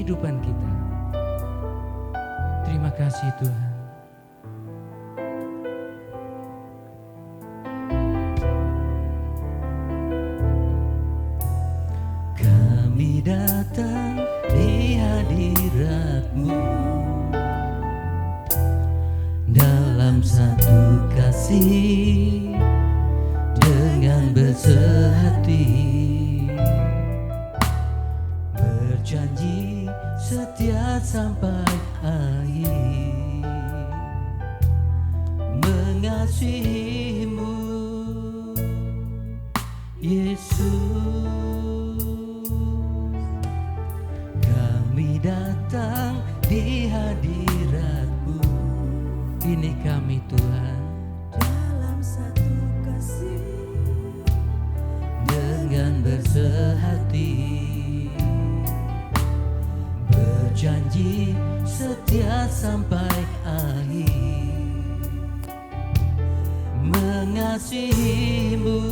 kehidupan kita. Terima kasih Tuhan. Kami datang di hadirat-Mu dalam satu kasih dengan bersehati, berjanji setia sampai akhir, mengasihi-Mu Yesus. Kami datang di hadirat-Mu, Ini kami Tuhan, dalam satu kasih dengan bersehati, berjanji setia sampai akhir, mengasihi-Mu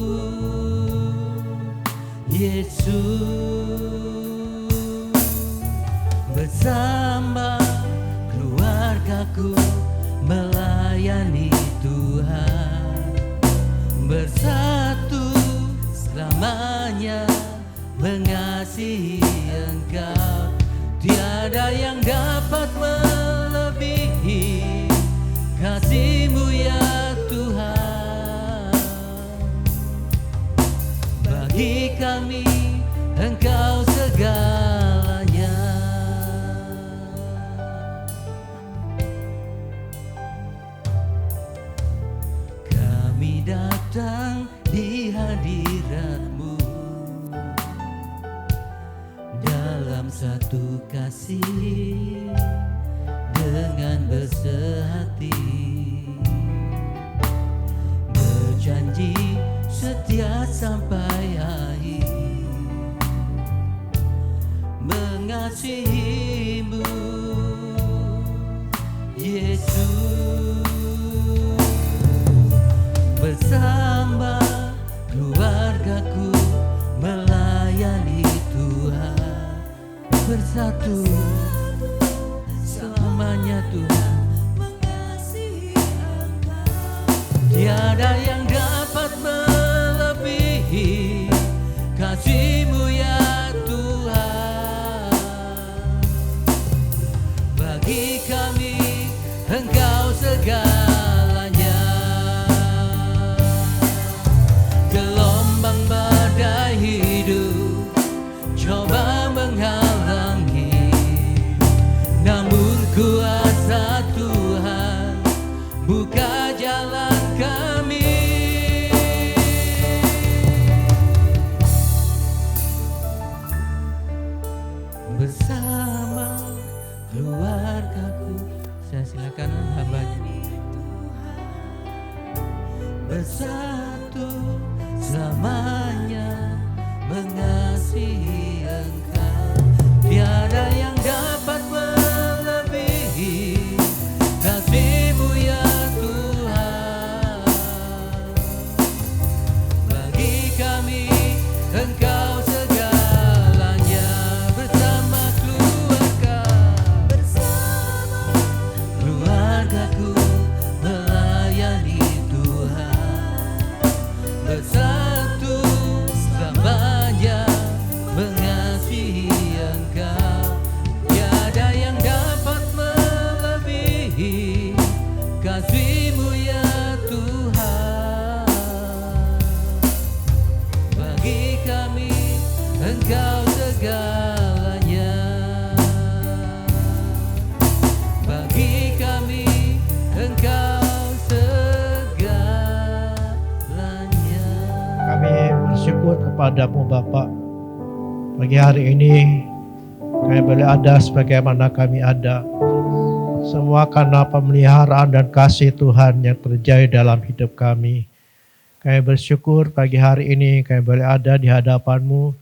Yesus. Bersama keluargaku melayani Tuhan, bersatu selamanya mengasihi Engkau. Tiada yang dapat melebihi kasih-Mu ya Tuhan. Bagi kami Engkau segalanya. Kami datang di hadirat-Mu dalam satu kasih dengan bersehati, berjanji setia sampai akhir, mengasihi-Mu Yesus. Bersama keluargaku melayani Tuhan, bersatu selamanya Tuhan mengasihi Engkau. Tiada yang dapat melebihi kasih-Mu ya Tuhan. Bagi kami Engkau segalanya. Gelombang badai hidup coba menghalangi, namun kuasa Tuhan buka jalan kami. Bersama keluargaku, saya silakan hambanya. bersatu selamanya mengasihi Engkau. Tiada yang dapat melebihi kasih-Mu ya Tuhan. Bagi kami Engkau segalanya. Bersama keluargaku melayani Tuhan, bersatu selamanya mengasihi Engkau. Tiada yang dapat melebihi kasih-Mu ya Tuhan. Bagi kami Engkau segalanya. Bagi kami Engkau segalanya. Kami bersyukur kepada-Mu Bapa. Pagi hari ini kami boleh ada sebagaimana kami ada. Semua karena pemeliharaan dan kasih Tuhan yang terjadi dalam hidup kami. Kami bersyukur pagi hari ini kami boleh ada di hadapan-Mu.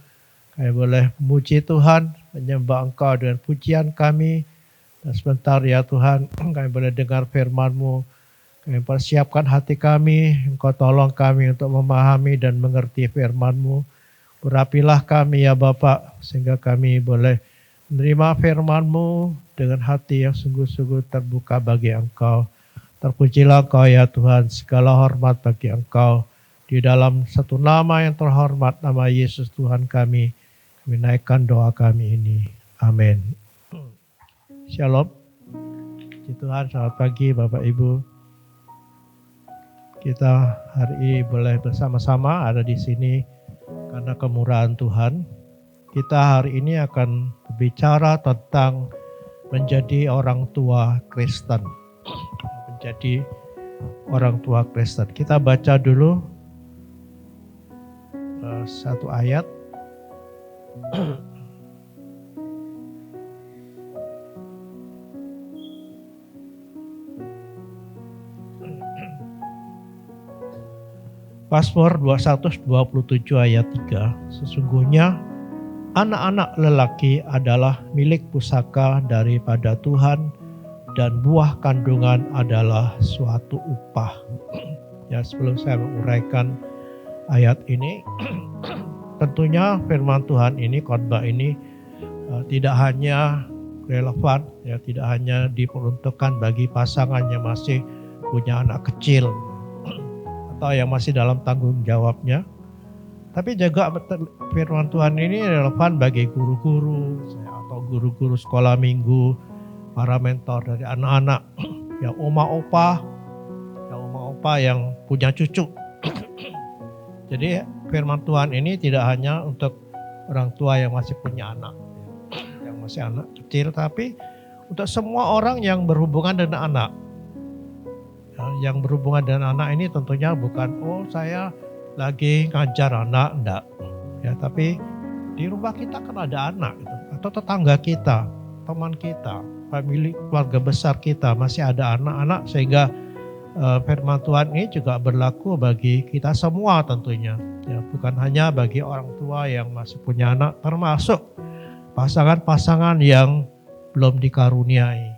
Kami boleh memuji Tuhan, menyembah Engkau dengan pujian kami. Dan sebentar ya Tuhan, kami boleh dengar firman-Mu. Kami persiapkan hati kami, Engkau tolong kami untuk memahami dan mengerti firman-Mu. Urapilah kami ya Bapa, sehingga kami boleh menerima firman-Mu dengan hati yang sungguh-sungguh terbuka bagi Engkau. Terpujilah Engkau ya Tuhan, segala hormat bagi Engkau. Di dalam satu nama yang terhormat, nama Yesus Tuhan kami naikkan doa kami ini. Amin. Shalom. Puji Tuhan, selamat pagi Bapak Ibu. Kita hari ini boleh bersama-sama ada di sini karena kemurahan Tuhan. Kita hari ini akan berbicara tentang menjadi orang tua Kristen. Menjadi orang tua Kristen. Kita baca dulu satu ayat. Mazmur 227 ayat 3. Sesungguhnya anak-anak lelaki adalah milik pusaka daripada Tuhan, dan buah kandungan adalah suatu upah. Ya, sebelum saya menguraikan ayat ini, tentunya firman Tuhan ini, khotbah ini tidak hanya relevan, ya, tidak hanya diperuntukkan bagi pasangan yang masih punya anak kecil atau yang masih dalam tanggung jawabnya, tapi juga firman Tuhan ini relevan bagi guru-guru atau guru-guru sekolah minggu, para mentor dari anak-anak, ya oma opa yang punya cucu. Jadi firman Tuhan ini tidak hanya untuk orang tua yang masih punya anak, yang masih anak kecil, tapi untuk semua orang yang berhubungan dengan anak. Yang berhubungan dengan anak ini tentunya bukan, saya lagi ngajar anak, enggak. Ya, tapi di rumah kita kan ada anak gitu, atau tetangga kita, teman kita, famili, keluarga besar kita masih ada anak-anak, sehingga firman Tuhan ini juga berlaku bagi kita semua tentunya. Ya, bukan hanya bagi orang tua yang masih punya anak, termasuk pasangan-pasangan yang belum dikaruniai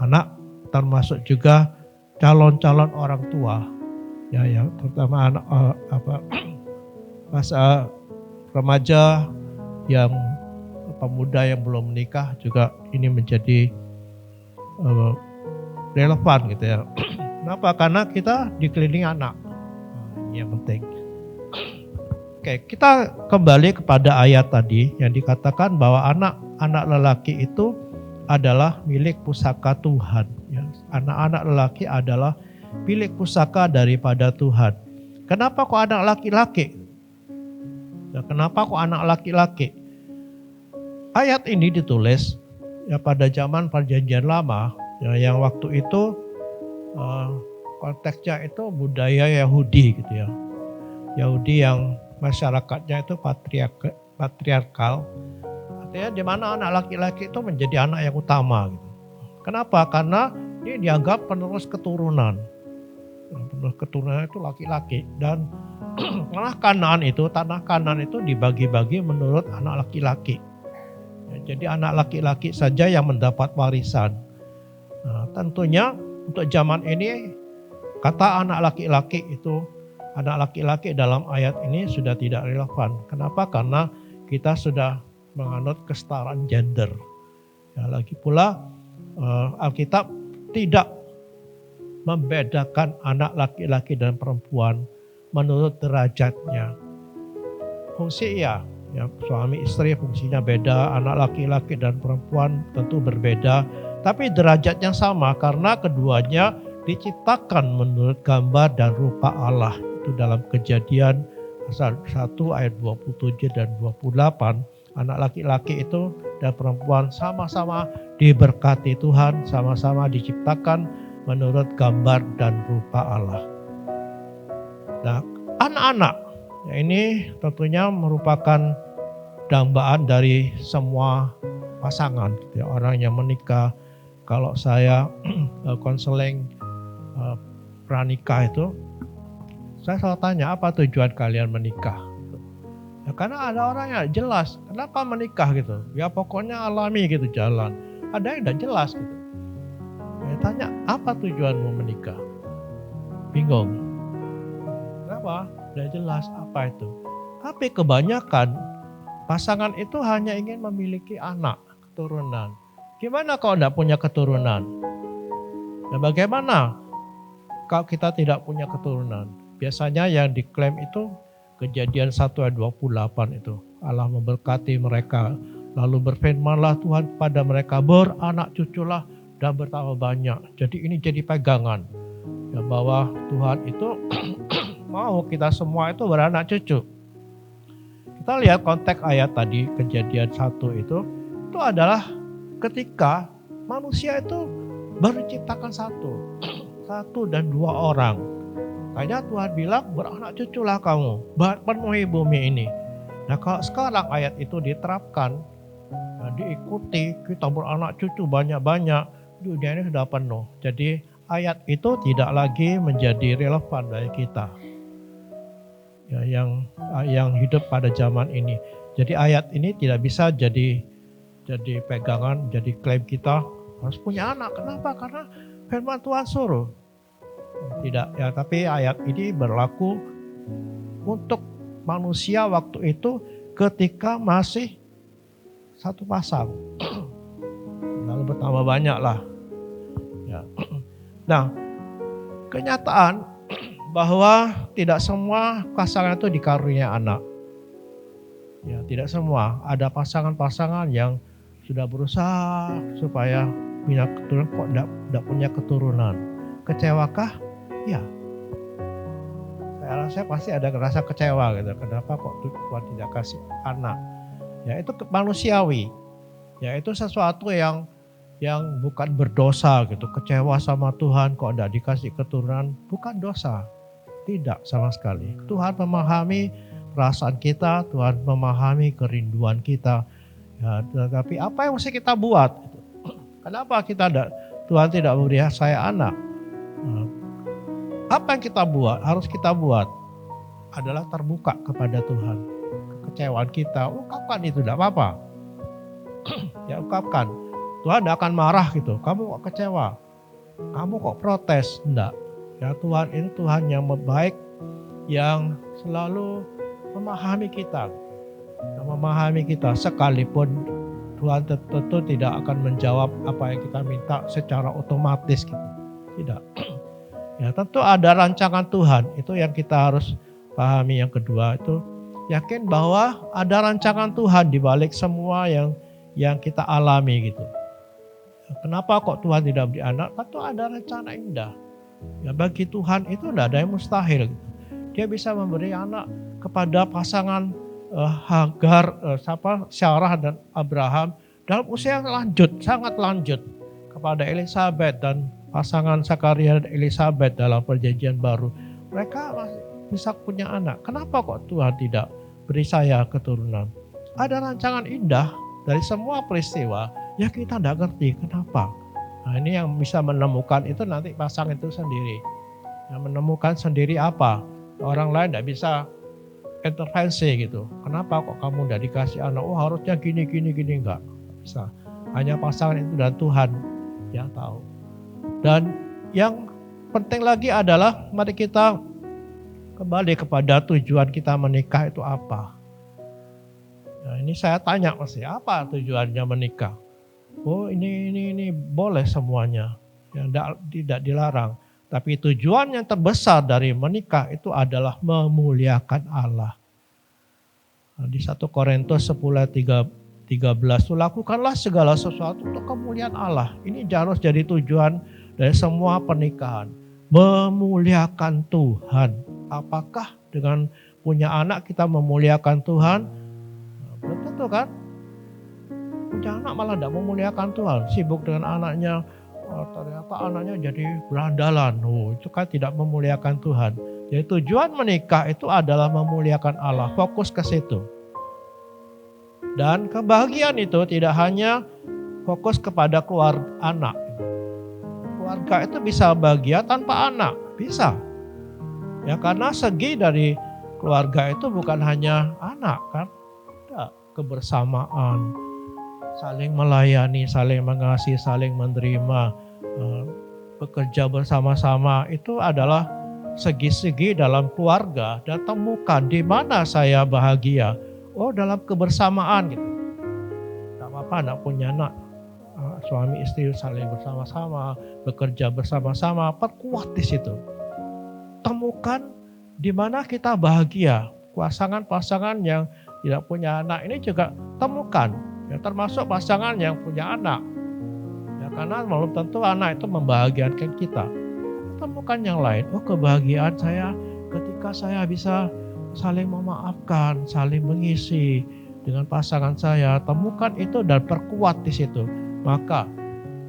anak, termasuk juga calon-calon orang tua, ya, yang terutama anak masa remaja, yang pemuda yang belum menikah juga ini menjadi relevan gitu ya. Kenapa? Karena kita dikelilingi anak. Ini yang penting. Oke, kita kembali kepada ayat tadi yang dikatakan bahwa anak-anak lelaki itu adalah milik pusaka Tuhan. Ya. Anak-anak lelaki adalah milik pusaka daripada Tuhan. Kenapa kok anak laki-laki? Ya, kenapa kok anak laki-laki? Ayat ini ditulis ya pada zaman Perjanjian Lama, ya, yang waktu itu konteksnya itu budaya Yahudi gitu ya. Yahudi yang masyarakatnya itu patriarkal. Artinya di mana anak laki-laki itu menjadi anak yang utama gitu. Kenapa? Karena ini dianggap penerus keturunan. Penerus keturunan itu laki-laki, dan tanah Kanan itu dibagi-bagi menurut anak laki-laki. Ya, jadi anak laki-laki saja yang mendapat warisan. Nah, tentunya untuk zaman ini kata anak laki-laki dalam ayat ini sudah tidak relevan. Kenapa? Karena kita sudah menganut kesetaraan gender. Ya, lagi pula Alkitab tidak membedakan anak laki-laki dan perempuan menurut derajatnya. Fungsi ya suami istri fungsinya beda, anak laki-laki dan perempuan tentu berbeda, tapi derajatnya sama karena keduanya diciptakan menurut gambar dan rupa Allah. Itu dalam Kejadian pasal 1 ayat 27 dan 28. Anak laki-laki itu dan perempuan sama-sama diberkati Tuhan, sama-sama diciptakan menurut gambar dan rupa Allah. Nah, anak-anak ya, ini tentunya merupakan dambaan dari semua pasangan, ya, orang yang menikah. Kalau saya konseling pranikah itu, saya selalu tanya, apa tujuan kalian menikah? Ya, karena ada orang yang jelas, kenapa menikah gitu? Ya pokoknya alami gitu jalan. Ada yang tidak jelas gitu. Ya, tanya, apa tujuanmu menikah? Bingung. Kenapa? Tidak jelas apa itu. Tapi kebanyakan pasangan itu hanya ingin memiliki anak, keturunan. Gimana kalau tidak punya keturunan? Dan bagaimana kalau kita tidak punya keturunan? Biasanya yang diklaim itu Kejadian 1 ayat 28 itu. Allah memberkati mereka. Lalu berfirmanlah Tuhan kepada mereka, beranak cuculah dan bertambah banyak. Jadi ini jadi pegangan. Ya, bahwa Tuhan itu mau kita semua itu beranak cucu. Kita lihat konteks ayat tadi, Kejadian 1 itu adalah ketika manusia itu baru diciptakan satu dan dua orang. Makanya Tuhan bilang beranak cuculah kamu, penuhi bumi ini. Nah kalau sekarang ayat itu diterapkan, ya, diikuti, kita beranak cucu banyak-banyak, dunia ini sudah penuh. Jadi ayat itu tidak lagi menjadi relevan bagi kita, ya, yang hidup pada zaman ini. Jadi ayat ini tidak bisa jadi pegangan, jadi klaim kita harus punya anak. Kenapa? Karena firman Tuhan suruh. Tidak, ya, tapi ayat ini berlaku untuk manusia waktu itu ketika masih satu pasang. Lalu bertambah banyak lah. Ya. Nah, kenyataan bahwa tidak semua pasangan itu dikaruniai anak. Ya, tidak semua. Ada pasangan-pasangan yang sudah berusaha supaya punya keturunan kok tidak punya keturunan. Kecewakah? Ya. Saya rasa pasti ada rasa kecewa gitu. Kenapa kok Tuhan tidak kasih anak? Ya itu manusiawi. Ya itu sesuatu yang bukan berdosa gitu. Kecewa sama Tuhan kok tidak dikasih keturunan, bukan dosa. Tidak sama sekali. Tuhan memahami perasaan kita, Tuhan memahami kerinduan kita. Ya, tetapi apa yang mesti kita buat? Kenapa Tuhan tidak memberi saya anak? Apa yang kita buat, harus kita buat adalah terbuka kepada Tuhan. Kekecewaan kita, ungkapkan itu, tidak apa-apa. Ya ungkapkan. Tuhan tidak akan marah gitu. Kamu kok kecewa? Kamu kok protes? Tidak. Ya Tuhan ini Tuhan yang baik, yang selalu memahami kita. Yang memahami kita sekalipun Tuhan tentu tidak akan menjawab apa yang kita minta secara otomatis gitu. Tidak. Ya tentu ada rancangan Tuhan, itu yang kita harus pahami. Yang kedua itu yakin bahwa ada rancangan Tuhan di balik semua yang kita alami gitu. Kenapa kok Tuhan tidak beri anak? Tentu ada rencana indah. Ya bagi Tuhan itu tidak ada yang mustahil. Gitu. Dia bisa memberi anak kepada pasangan Hagar, Sarah dan Abraham dalam usia yang lanjut, sangat lanjut, kepada Elisabeth dan pasangan Zakaria dan Elisabeth dalam perjanjian baru. Mereka masih bisa punya anak. Kenapa kok Tuhan tidak beri saya keturunan? Ada rancangan indah dari semua peristiwa yang kita tidak ngerti kenapa. Nah ini yang bisa menemukan itu nanti pasangan itu sendiri. Yang menemukan sendiri apa. Orang lain tidak bisa intervensi gitu. Kenapa kok kamu tidak dikasih anak? Oh harusnya gini, enggak bisa. Hanya pasangan itu dan Tuhan yang tahu. Dan yang penting lagi adalah mari kita kembali kepada tujuan kita menikah itu apa. Nah, ini saya tanya masih apa tujuannya menikah? Oh ini boleh semuanya, yang tidak dilarang. Tapi tujuan yang terbesar dari menikah itu adalah memuliakan Allah. Nah, di 1 Korintus 10:13 lakukanlah segala sesuatu untuk kemuliaan Allah. Ini harus jadi tujuan dari semua pernikahan. Memuliakan Tuhan. Apakah dengan punya anak kita memuliakan Tuhan? Nah, belum tentu kan? Punya anak malah tidak memuliakan Tuhan. Sibuk dengan anaknya. Oh, ternyata anaknya jadi berandalan. Oh, itu kan tidak memuliakan Tuhan. Jadi tujuan menikah itu adalah memuliakan Allah. Fokus ke situ. Dan kebahagiaan itu tidak hanya fokus kepada keluarga anak. Keluarga itu bisa bahagia tanpa anak. Bisa. Ya karena segi dari keluarga itu bukan hanya anak kan. Ada kebersamaan. Saling melayani, saling mengasihi, saling menerima, bekerja bersama-sama itu adalah segi-segi dalam keluarga. Dan temukan di mana saya bahagia. dalam kebersamaan gitu. Tidak apa-apa tidak punya anak. Suami istri saling bersama-sama, bekerja bersama-sama, perkuat di situ. Temukan di mana kita bahagia. Pasangan-pasangan yang tidak punya anak ini juga temukan, ya, termasuk pasangan yang punya anak. Ya, karena belum tentu anak itu membahagiakan kita. Temukan yang lain. Kebahagiaan saya ketika saya bisa saling memaafkan, saling mengisi dengan pasangan saya. Temukan itu dan perkuat di situ. Maka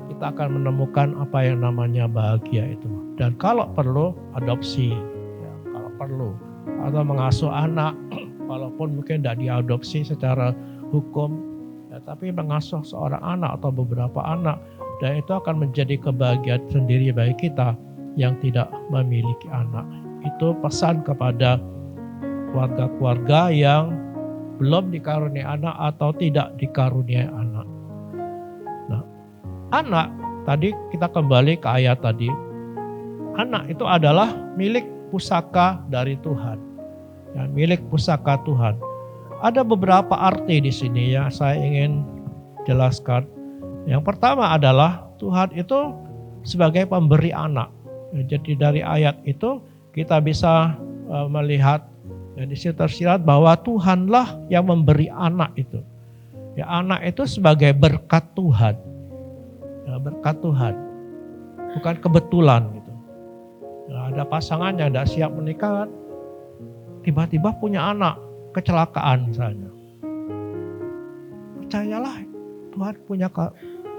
kita akan menemukan apa yang namanya bahagia itu. Dan kalau perlu adopsi, ya, kalau perlu, atau mengasuh anak, walaupun mungkin tidak diadopsi secara hukum, ya, tapi mengasuh seorang anak atau beberapa anak, dan itu akan menjadi kebahagiaan sendiri bagi kita yang tidak memiliki anak. Itu pesan kepada keluarga-keluarga yang belum dikaruniai anak atau tidak dikaruniai anak. Anak, tadi kita kembali ke ayat tadi. Anak itu adalah milik pusaka dari Tuhan. Ya, milik pusaka Tuhan. Ada beberapa arti di sini ya saya ingin jelaskan. Yang pertama adalah Tuhan itu sebagai pemberi anak. Ya, jadi dari ayat itu kita bisa melihat ya, di situ tersirat bahwa Tuhanlah yang memberi anak itu. Ya, anak itu sebagai berkat Tuhan. Ya, berkat Tuhan, bukan kebetulan gitu. Ya, ada pasangan yang tidak siap menikah, tiba-tiba punya anak, kecelakaan misalnya. Percayalah Tuhan punya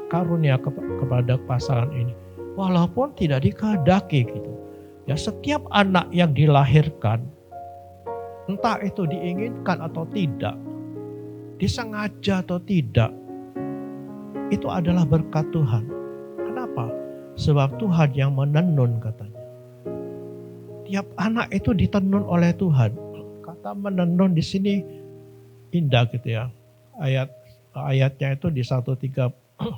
karunia kepada pasangan ini, walaupun tidak dikehendaki gitu. Ya, setiap anak yang dilahirkan, entah itu diinginkan atau tidak, disengaja atau tidak, itu adalah berkat Tuhan. Kenapa? Sebab Tuhan yang menenun katanya. Tiap anak itu ditenun oleh Tuhan. Kata menenun di sini indah gitu ya. Ayatnya itu di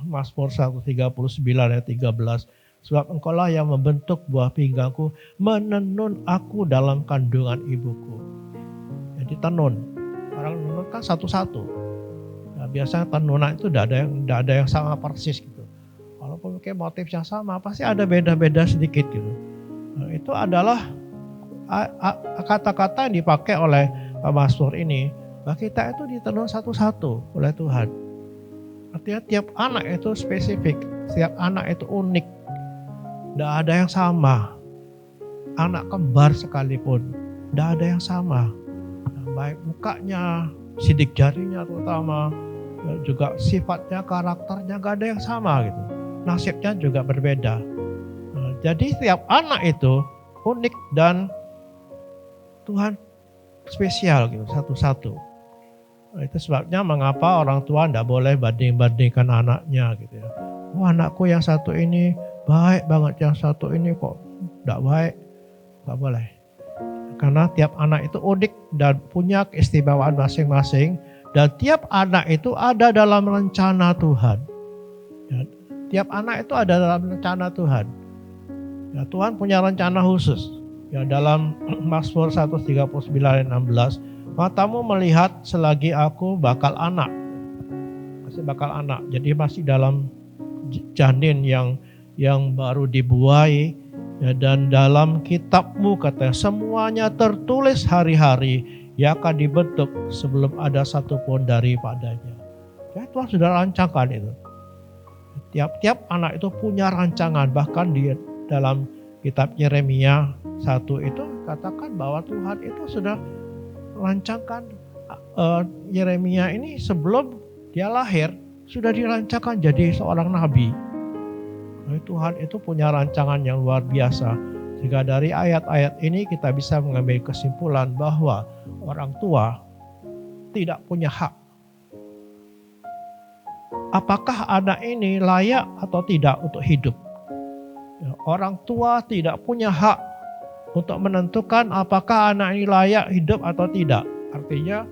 Mazmur 139 ayat 13. Sebab engkaulah yang membentuk buah pinggangku, menenun aku dalam kandungan ibuku. Jadi tenun. Orang menenun kan satu-satu. Nah, biasanya tenunan itu tidak ada yang sama persis gitu. Walaupun mungkin motifnya sama, pasti ada beda-beda sedikit gitu. Nah, itu adalah kata-kata yang dipakai oleh Mazmur ini. Bahwa kita itu ditenun satu-satu oleh Tuhan. Artinya tiap anak itu spesifik, setiap anak itu unik. Tidak ada yang sama. Anak kembar sekalipun, tidak ada yang sama. Nah, baik mukanya, sidik jarinya terutama, juga sifatnya, karakternya gak ada yang sama gitu. Nasibnya juga berbeda. Nah, jadi setiap anak itu unik dan Tuhan spesial gitu, satu-satu. Nah, itu sebabnya mengapa orang tua tidak boleh banding-bandingkan anaknya gitu ya. Anakku yang satu ini baik banget, yang satu ini kok tidak baik. Gak boleh. Karena tiap anak itu unik dan punya keistimewaan masing-masing. Dan tiap anak itu ada dalam rencana Tuhan. Ya, tiap anak itu ada dalam rencana Tuhan. Ya, Tuhan punya rencana khusus. Ya, dalam Mazmur 139 ayat 16, matamu melihat selagi aku bakal anak. Masih bakal anak. Jadi masih dalam janin yang baru dibuai. Ya, dan dalam kitabmu katanya semuanya tertulis hari-hari yang akan dibentuk sebelum ada satupun daripadanya. Ya, Tuhan sudah rancangkan itu. Tiap-tiap anak itu punya rancangan. Bahkan di dalam kitab Yeremia 1 itu katakan bahwa Tuhan itu sudah rancangkan Yeremia ini sebelum dia lahir. Sudah dirancangkan jadi seorang nabi. Tuhan itu punya rancangan yang luar biasa. Sehingga dari ayat-ayat ini kita bisa mengambil kesimpulan bahwa orang tua tidak punya hak. Apakah anak ini layak atau tidak untuk hidup? Orang tua tidak punya hak untuk menentukan apakah anak ini layak hidup atau tidak. Artinya,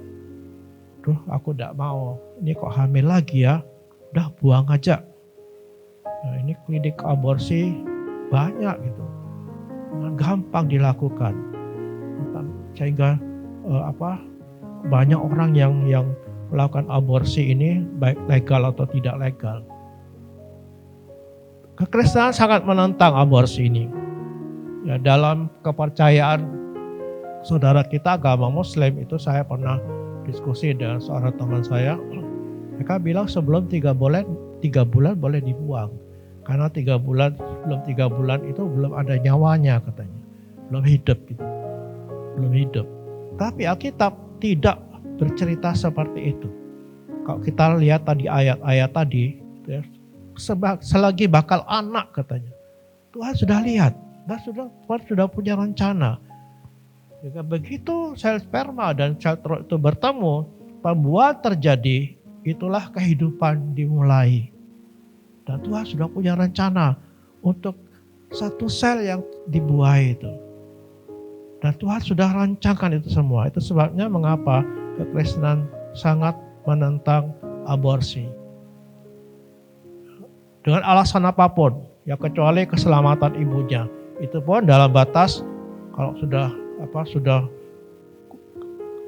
aku tidak mau, ini kok hamil lagi ya, udah buang aja. Nah, ini klinik aborsi banyak gitu, gampang dilakukan, sehingga banyak orang yang melakukan aborsi ini baik legal atau tidak legal. Kekristenan sangat menentang aborsi ini. Ya, dalam kepercayaan saudara kita agama Muslim itu, saya pernah diskusi dengan seorang teman saya. Mereka bilang sebelum 3 bulan boleh dibuang. Karena 3 bulan, sebelum 3 bulan itu belum ada nyawanya katanya. Belum hidup gitu. Belum hidup. Tapi Alkitab tidak bercerita seperti itu. Kalau kita lihat tadi ayat-ayat tadi, ya, selagi bakal anak katanya. Tuhan sudah lihat, dan Tuhan sudah punya rencana. Jika begitu sel sperma dan sel telur itu bertemu, pembuahan terjadi, itulah kehidupan dimulai. Dan Tuhan sudah punya rencana untuk satu sel yang dibuai itu. Dan Tuhan sudah rancangkan itu semua. Itu sebabnya mengapa kekristenan sangat menentang aborsi. Dengan alasan apapun, ya kecuali keselamatan ibunya. Itu pun dalam batas kalau sudah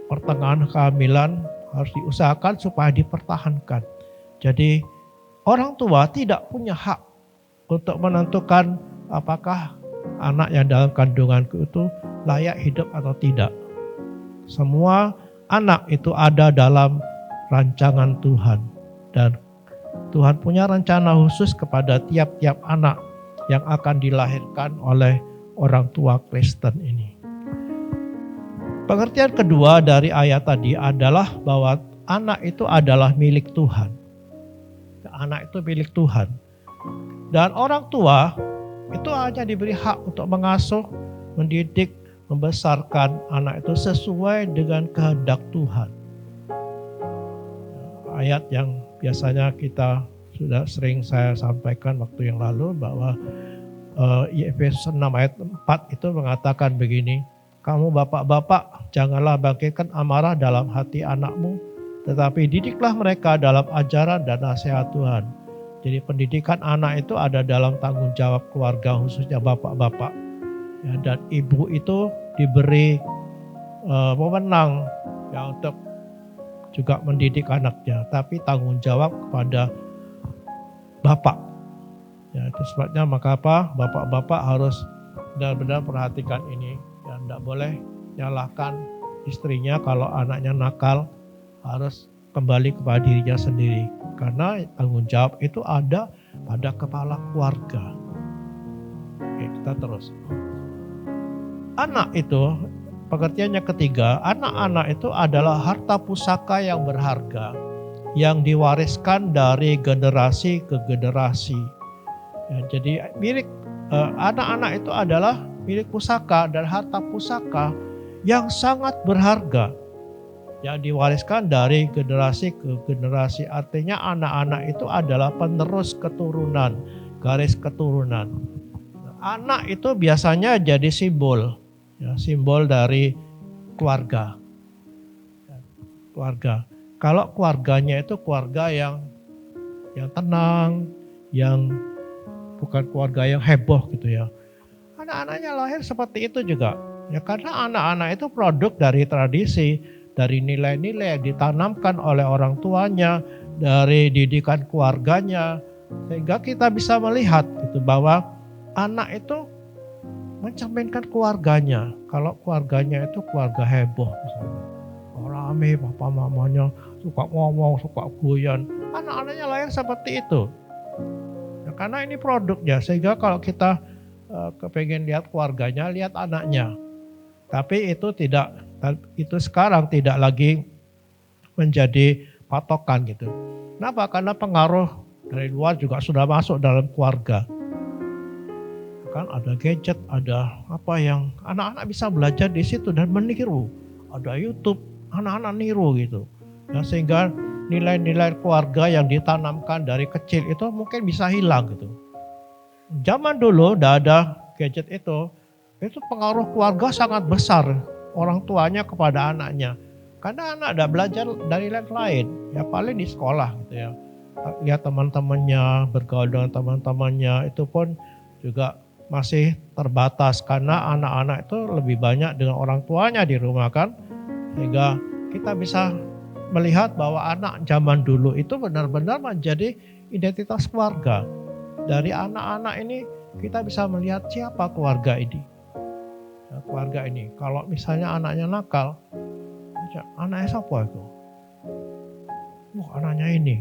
pertengahan kehamilan harus diusahakan supaya dipertahankan. Jadi orang tua tidak punya hak untuk menentukan apakah anak yang dalam kandunganku itu layak hidup atau tidak. Semua anak itu ada dalam rancangan Tuhan. Dan Tuhan punya rencana khusus kepada tiap-tiap anak yang akan dilahirkan oleh orang tua Kristen ini. Pengertian kedua dari ayat tadi adalah bahwa anak itu adalah milik Tuhan. Anak itu milik Tuhan. Dan orang tua itu hanya diberi hak untuk mengasuh, mendidik, membesarkan anak itu sesuai dengan kehendak Tuhan. Ayat yang biasanya kita sudah sering saya sampaikan waktu yang lalu bahwa Efesus 6 ayat 4 itu mengatakan begini, kamu bapak-bapak janganlah bangkitkan amarah dalam hati anakmu, tetapi didiklah mereka dalam ajaran dan nasihat Tuhan. Jadi pendidikan anak itu ada dalam tanggung jawab keluarga, khususnya bapak-bapak. Ya, dan ibu itu diberi wewenang ya, untuk juga mendidik anaknya, tapi tanggung jawab kepada bapak. Ya, itu sebabnya maka bapak-bapak harus benar-benar perhatikan ini. Ya, tidak boleh nyalahkan istrinya kalau anaknya nakal, harus kembali kepada dirinya sendiri. Karena tanggung jawab itu ada pada kepala keluarga. Oke, kita terus. Anak itu, pengertiannya ketiga, anak-anak itu adalah harta pusaka yang berharga yang diwariskan dari generasi ke generasi. Ya, jadi anak-anak itu adalah milik pusaka dan harta pusaka yang sangat berharga yang diwariskan dari generasi ke generasi. Artinya anak-anak itu adalah penerus keturunan, garis keturunan. Anak itu biasanya jadi simbol, ya, simbol dari keluarga. Keluarga. Kalau keluarganya itu keluarga yang tenang, yang bukan keluarga yang heboh gitu ya. Anak-anaknya lahir seperti itu juga. Ya, karena anak-anak itu produk dari tradisi, dari nilai-nilai yang ditanamkan oleh orang tuanya, dari didikan keluarganya, sehingga kita bisa melihat gitu bahwa anak itu mencerminkan keluarganya. Kalau keluarganya itu keluarga heboh misalnya, rame, papa mamanya suka ngomong, suka guyon, anak-anaknya lahir seperti itu. Ya, karena ini produknya, sehingga kalau kita kepengen lihat keluarganya, lihat anaknya. Tapi itu sekarang tidak lagi menjadi patokan gitu. Kenapa? Karena pengaruh dari luar juga sudah masuk dalam keluarga. Kan ada gadget, ada apa yang anak-anak bisa belajar di situ dan meniru. Ada YouTube, anak-anak niru gitu. Ya, sehingga nilai-nilai keluarga yang ditanamkan dari kecil itu mungkin bisa hilang gitu. Zaman dulu udah ada gadget itu pengaruh keluarga sangat besar orang tuanya kepada anaknya. Karena anak ada belajar dari lain, ya paling di sekolah gitu ya. Lihat teman-temannya, bergaul dengan teman-temannya, itu pun juga masih terbatas karena anak-anak itu lebih banyak dengan orang tuanya di rumah kan. Sehingga kita bisa melihat bahwa anak zaman dulu itu benar-benar menjadi identitas keluarga. Dari anak-anak ini kita bisa melihat siapa keluarga ini. Nah, keluarga ini, kalau misalnya anaknya nakal, anaknya siapa itu? Anaknya ini.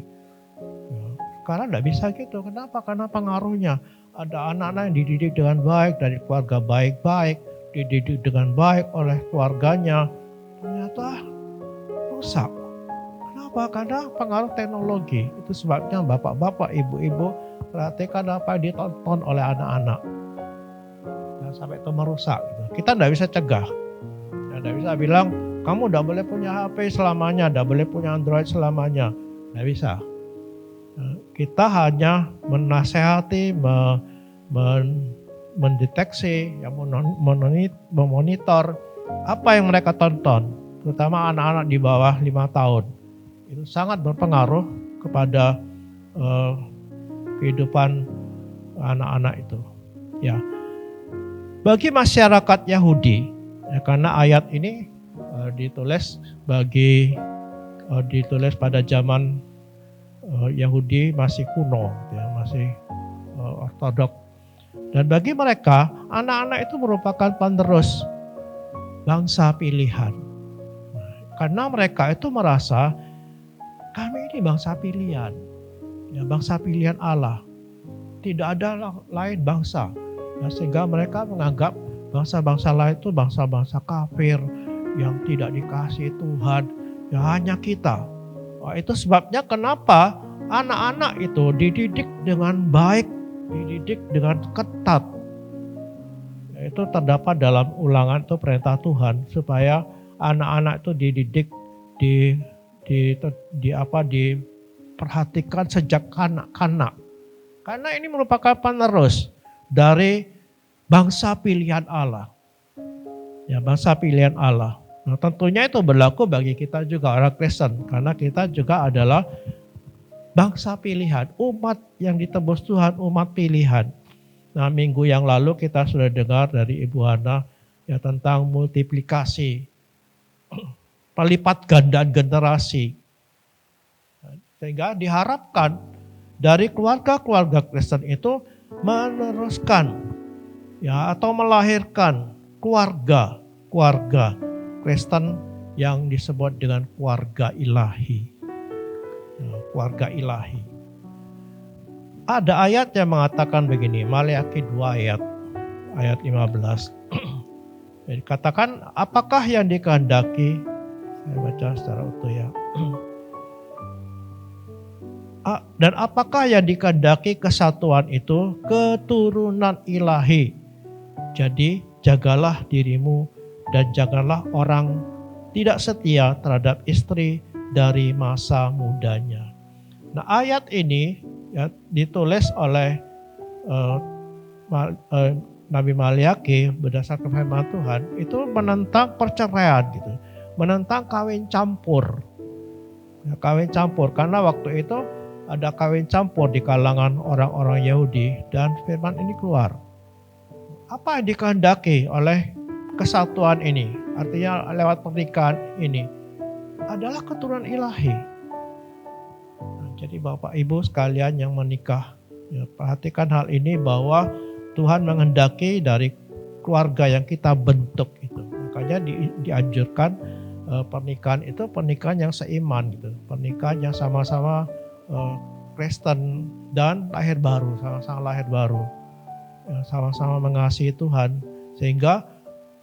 Ya, karena tidak bisa gitu. Kenapa? Karena pengaruhnya. Ada anak-anak yang dididik dengan baik dari keluarga baik-baik, dididik dengan baik oleh keluarganya, ternyata rusak. Kenapa? Karena pengaruh teknologi. Itu sebabnya bapak-bapak, ibu-ibu perhatikan apa yang ditonton oleh anak-anak. Nah, sampai itu merusak. Gitu. Kita tidak bisa cegah. Tidak bisa bilang, kamu tidak boleh punya HP selamanya, tidak boleh punya Android selamanya. Tidak bisa. Kita hanya menasehati, mendeteksi, memonitor apa yang mereka tonton. Terutama anak-anak di bawah 5 tahun. Itu sangat berpengaruh kepada kehidupan anak-anak itu. Ya, bagi masyarakat Yahudi, ya, karena ayat ini ditulis pada zaman Yahudi masih kuno, ya, masih ortodok. Dan bagi mereka, anak-anak itu merupakan penerus bangsa pilihan. Karena mereka itu merasa kami ini bangsa pilihan, ya, bangsa pilihan Allah. Tidak ada lain bangsa. Ya, sehingga mereka menganggap bangsa-bangsa lain itu bangsa-bangsa kafir yang tidak dikasihi Tuhan. Ya, hanya kita. Wah, itu sebabnya kenapa anak-anak itu dididik dengan baik, dididik dengan ketat. Itu terdapat dalam Ulangan, itu perintah Tuhan supaya anak-anak itu dididik, diperhatikan sejak kanak-kanak. Karena ini merupakan penerus dari bangsa pilihan Allah. Ya, bangsa pilihan Allah. Nah, tentunya itu berlaku bagi kita juga orang Kristen, karena kita juga adalah bangsa pilihan, umat yang ditebus Tuhan, umat pilihan. Nah, minggu yang lalu kita sudah dengar dari Ibu Hana ya tentang multiplikasi, pelipat gandaan generasi. Sehingga diharapkan dari keluarga-keluarga Kristen itu meneruskan ya atau melahirkan keluarga Kristen yang disebut dengan keluarga ilahi. Keluarga ilahi. Ada ayat yang mengatakan begini, Maleakhi 2 ayat 15. Jadi katakan, apakah yang dikehendaki? Saya baca secara utuh ya. Dan apakah yang dikehendaki kesatuan itu? Keturunan ilahi. Jadi jagalah dirimu dan janganlah orang tidak setia terhadap istri dari masa mudanya. Nah, ayat ini ya, ditulis oleh Nabi Maleakhi berdasarkan firman Tuhan itu menentang perceraian gitu, menentang kawin campur. Ya, kawin campur karena waktu itu ada kawin campur di kalangan orang-orang Yahudi dan firman ini keluar. Apa yang dikehendaki oleh kesatuan ini, artinya lewat pernikahan ini, adalah keturunan ilahi. Nah, jadi Bapak Ibu sekalian yang menikah, ya, perhatikan hal ini bahwa Tuhan menghendaki dari keluarga yang kita bentuk itu. Makanya dianjurkan pernikahan itu pernikahan yang seiman gitu, pernikahan yang sama-sama Kristen dan lahir baru, sama-sama lahir baru, ya, sama-sama mengasihi Tuhan, sehingga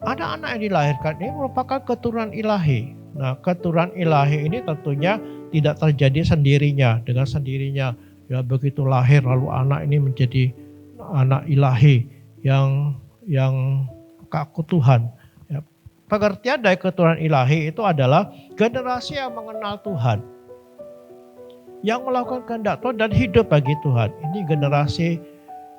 anak-anak yang dilahirkan ini merupakan keturunan ilahi. Nah, keturunan ilahi ini tentunya tidak terjadi sendirinya, dengan sendirinya. Ya, begitu lahir lalu anak ini menjadi anak ilahi yang kaku Tuhan. Ya, pengertian dari keturunan ilahi itu adalah generasi yang mengenal Tuhan, yang melakukan kehendak Tuhan dan hidup bagi Tuhan. Ini generasi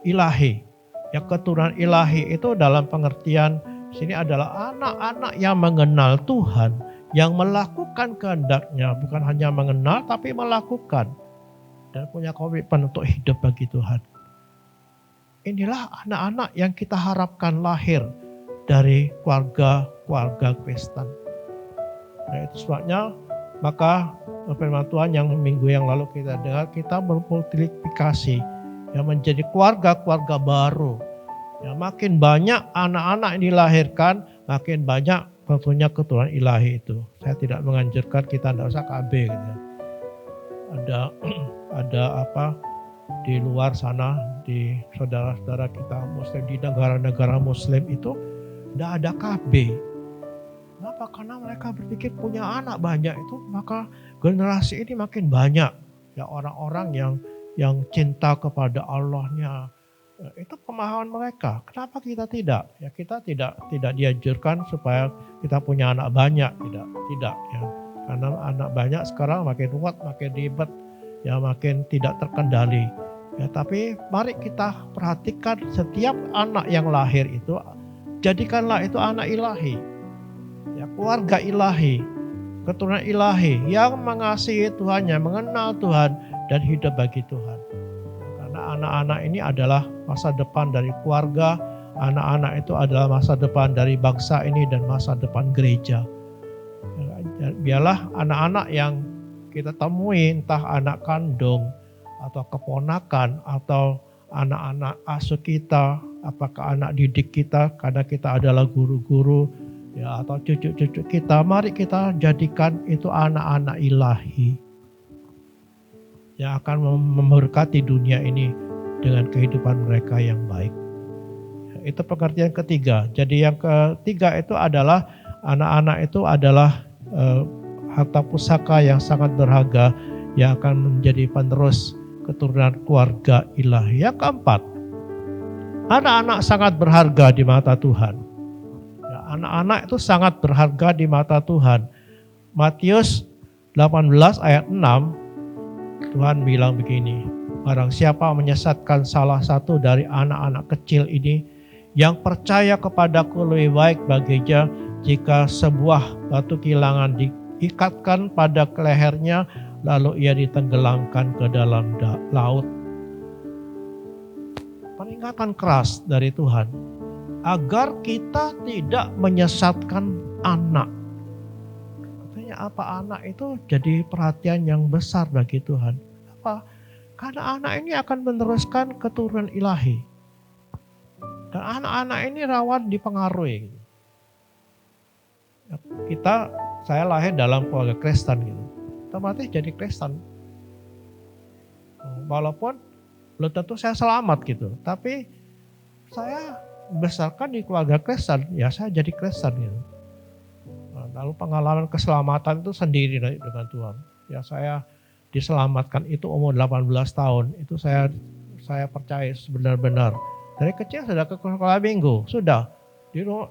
ilahi. Ya, keturunan ilahi itu dalam pengertian sini adalah anak-anak yang mengenal Tuhan, yang melakukan kehendak-Nya, bukan hanya mengenal tapi melakukan dan punya komitmen untuk hidup bagi Tuhan. Inilah anak-anak yang kita harapkan lahir dari keluarga Kristen. Nah, itu sebabnya maka firman Tuhan yang minggu yang lalu kita dengar, kita bermultiplikasi yang menjadi keluarga-keluarga baru. Ya, makin banyak anak-anak yang dilahirkan, makin banyak tentunya keturunan ilahi itu. Saya tidak menganjurkan kita tidak usah KB gitu ya. Ada apa di luar sana, di saudara-saudara kita Muslim, di negara-negara Muslim itu tidak ada KB. Kenapa? Karena mereka berpikir punya anak banyak itu, maka generasi ini makin banyak ya orang-orang yang cinta kepada Allahnya. Itu pemahaman mereka. Kenapa kita tidak? Ya kita tidak dianjurkan supaya kita punya anak banyak, tidak ya. Karena anak banyak sekarang makin ruwet, makin ribet, ya makin tidak terkendali. Ya, tapi mari kita perhatikan setiap anak yang lahir itu, jadikanlah itu anak ilahi. Ya, keluarga ilahi, keturunan ilahi yang mengasihi Tuhan, yang mengenal Tuhan dan hidup bagi Tuhan. Karena anak-anak ini adalah masa depan dari keluarga, anak-anak itu adalah masa depan dari bangsa ini dan masa depan gereja. Biarlah anak-anak yang kita temui, entah anak kandung atau keponakan atau anak-anak asuh kita, apakah anak didik kita karena kita adalah guru-guru ya, atau cucu-cucu kita, mari kita jadikan itu anak-anak ilahi yang akan memberkati dunia ini dengan kehidupan mereka yang baik. Itu pengertian ketiga. Jadi yang ketiga itu adalah anak-anak itu adalah harta pusaka yang sangat berharga yang akan menjadi penerus keturunan keluarga ilahi. Yang keempat, anak-anak sangat berharga di mata Tuhan. Ya, anak-anak itu sangat berharga di mata Tuhan. Matius 18 ayat 6, Tuhan bilang begini, barang siapa menyesatkan salah satu dari anak-anak kecil ini, yang percaya kepadaku lebih baik baginya jika sebuah batu kilangan diikatkan pada lehernya, lalu ia ditenggelamkan ke dalam laut. Peringatan keras dari Tuhan, agar kita tidak menyesatkan anak. Artinya apa? Anak itu jadi perhatian yang besar bagi Tuhan. Apa? Karena anak ini akan meneruskan keturunan ilahi. Dan anak-anak ini rawan dipengaruhi. Saya lahir dalam keluarga Kristen gitu. Otomatis jadi Kristen. Walaupun belum tentu saya selamat gitu. Tapi saya besarkan di keluarga Kristen, ya saya jadi Kristen gitu. Lalu pengalaman keselamatan itu sendiri dengan Tuhan. Ya saya diselamatkan itu umur 18 tahun. Itu saya percaya benar-benar. Dari kecil sudah ke sekolah minggu, sudah.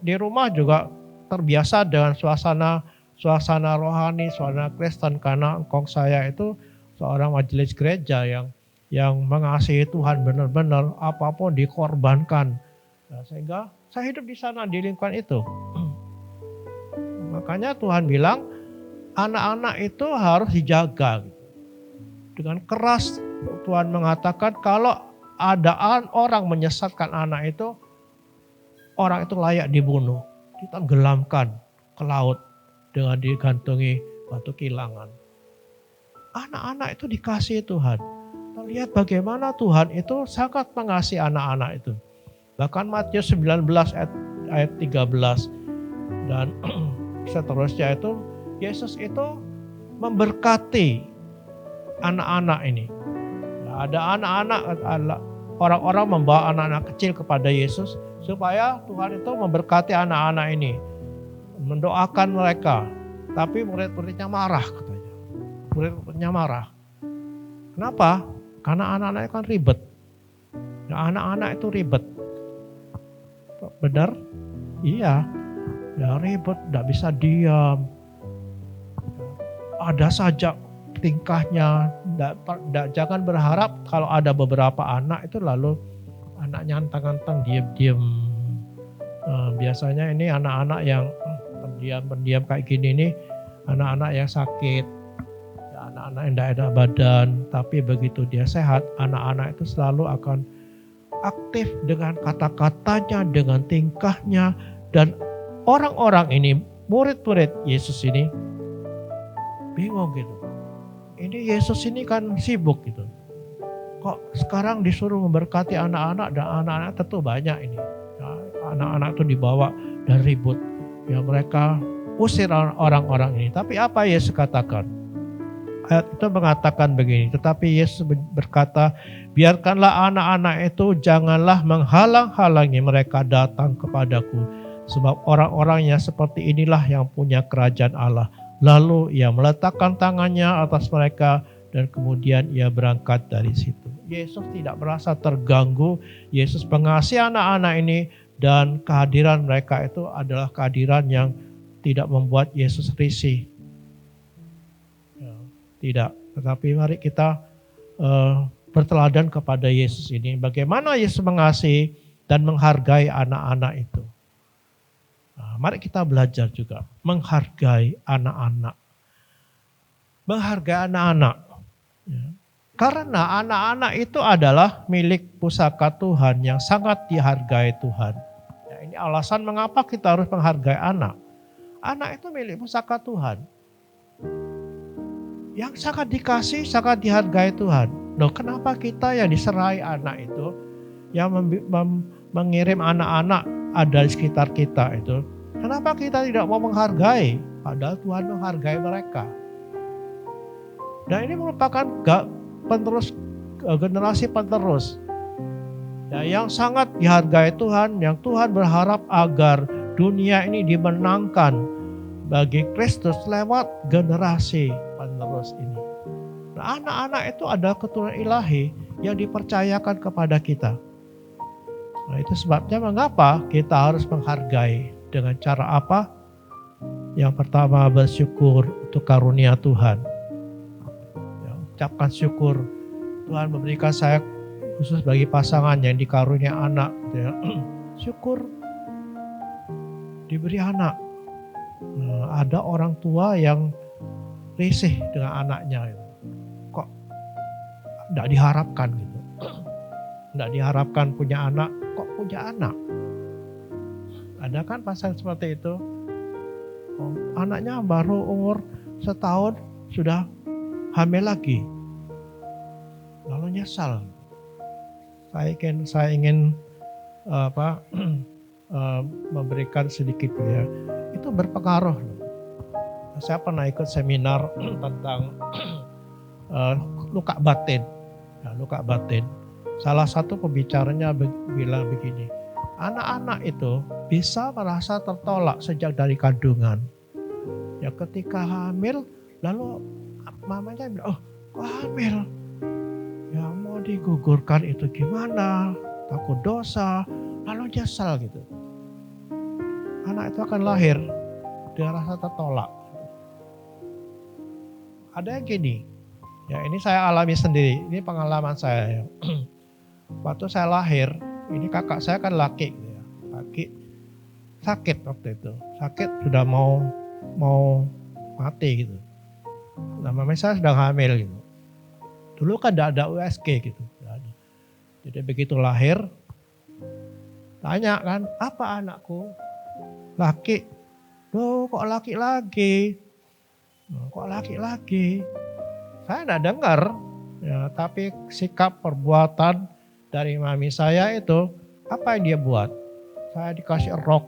Di rumah juga terbiasa dengan suasana rohani, suasana Kristen, karena engkong saya itu seorang majelis gereja yang mengasihi Tuhan benar-benar, apapun dikorbankan. Nah, sehingga saya hidup di sana di lingkungan itu. Makanya Tuhan bilang anak-anak itu harus dijaga. Dengan keras Tuhan mengatakan kalau ada orang menyesatkan anak itu, orang itu layak dibunuh, ditenggelamkan ke laut dengan digantungi batu kilangan. Anak-anak itu dikasihi Tuhan. Kita lihat bagaimana Tuhan itu sangat mengasihi anak-anak itu. Bahkan Matius 19 ayat 13 dan seterusnya itu, Yesus itu memberkati anak-anak ini. Ada anak-anak, orang-orang membawa anak-anak kecil kepada Yesus supaya Tuhan itu memberkati anak-anak ini, mendoakan mereka. Tapi murid-muridnya marah katanya. Murid-muridnya marah. Kenapa? Karena anak-anak kan ribet. Ya, anak-anak itu ribet. Benar? Iya. Ya ribet, tidak bisa diam. Ada saja tingkahnya, jangan berharap kalau ada beberapa anak itu lalu anaknya antang-antang diam-diam. Biasanya ini anak-anak yang pendiam kayak gini nih, anak-anak yang sakit, ya, anak-anak yang tidak ada badan, tapi begitu dia sehat, anak-anak itu selalu akan aktif dengan kata-katanya, dengan tingkahnya, dan orang-orang ini, murid-murid Yesus ini, bingung gitu. Ini Yesus ini kan sibuk gitu. Kok sekarang disuruh memberkati anak-anak, dan anak-anak tentu banyak ini. Ya, anak-anak itu dibawa dan ribut. Ya mereka usir orang-orang ini. Tapi apa Yesus katakan? Ayat itu mengatakan begini, tetapi Yesus berkata, biarkanlah anak-anak itu janganlah menghalang-halangi mereka datang kepadaku. Sebab orang-orang yang seperti inilah yang punya kerajaan Allah. Lalu ia meletakkan tangannya atas mereka dan kemudian ia berangkat dari situ. Yesus tidak merasa terganggu. Yesus mengasihi anak-anak ini dan kehadiran mereka itu adalah kehadiran yang tidak membuat Yesus risih. Tidak, tetapi mari kita berteladan kepada Yesus ini. Bagaimana Yesus mengasihi dan menghargai anak-anak itu. Nah, mari kita belajar juga menghargai anak-anak. Menghargai anak-anak. Ya. Karena anak-anak itu adalah milik pusaka Tuhan yang sangat dihargai Tuhan. Ya, ini alasan mengapa kita harus menghargai anak. Anak itu milik pusaka Tuhan. Yang sangat dikasih, sangat dihargai Tuhan. Loh, kenapa kita yang diserai anak itu, yang mengirim anak-anak ada di sekitar kita itu, kenapa kita tidak mau menghargai? Padahal Tuhan menghargai mereka. Dan ini merupakan generasi penerus. Ya, yang sangat dihargai Tuhan, yang Tuhan berharap agar dunia ini dimenangkan bagi Kristus lewat generasi penerus ini. Nah, anak-anak itu adalah keturunan ilahi yang dipercayakan kepada kita. Nah, itu sebabnya mengapa kita harus menghargai. Dengan cara apa? Yang pertama, bersyukur untuk karunia Tuhan. Ya, ucapkan syukur. Tuhan memberikan saya khusus bagi pasangan yang dikarunia anak. Ya. Syukur diberi anak. Nah, ada orang tua yang risih dengan anaknya, kok tidak diharapkan gitu, tidak diharapkan punya anak, kok punya anak. Ada kan pasangan seperti itu, anaknya baru umur setahun sudah hamil lagi, lalu nyesal. Saya ingin memberikan sedikit ya, itu berpengaruh. Saya pernah ikut seminar tentang luka batin. Ya, luka batin. Salah satu pembicaranya bilang begini, anak-anak itu bisa merasa tertolak sejak dari kandungan. Ya, ketika hamil, lalu mamanya bilang, oh kok hamil? Ya mau digugurkan itu gimana? Takut dosa, lalu nyesal gitu. Anak itu akan lahir dengan rasa tertolak. Ada yang gini, ya ini saya alami sendiri, ini pengalaman saya. Ya. Waktu saya lahir, ini kakak saya kan laki, ya. Laki sakit waktu itu, sakit sudah mau mati gitu. Nah, mamanya saya sedang hamil gitu. Dulu kan tidak ada USG gitu. Jadi begitu lahir, tanya kan, apa anakku? Laki. Loh kok laki lagi? Kok laki lagi? Saya tidak dengar, ya, tapi sikap perbuatan dari mami saya itu, apa yang dia buat? Saya dikasih rok,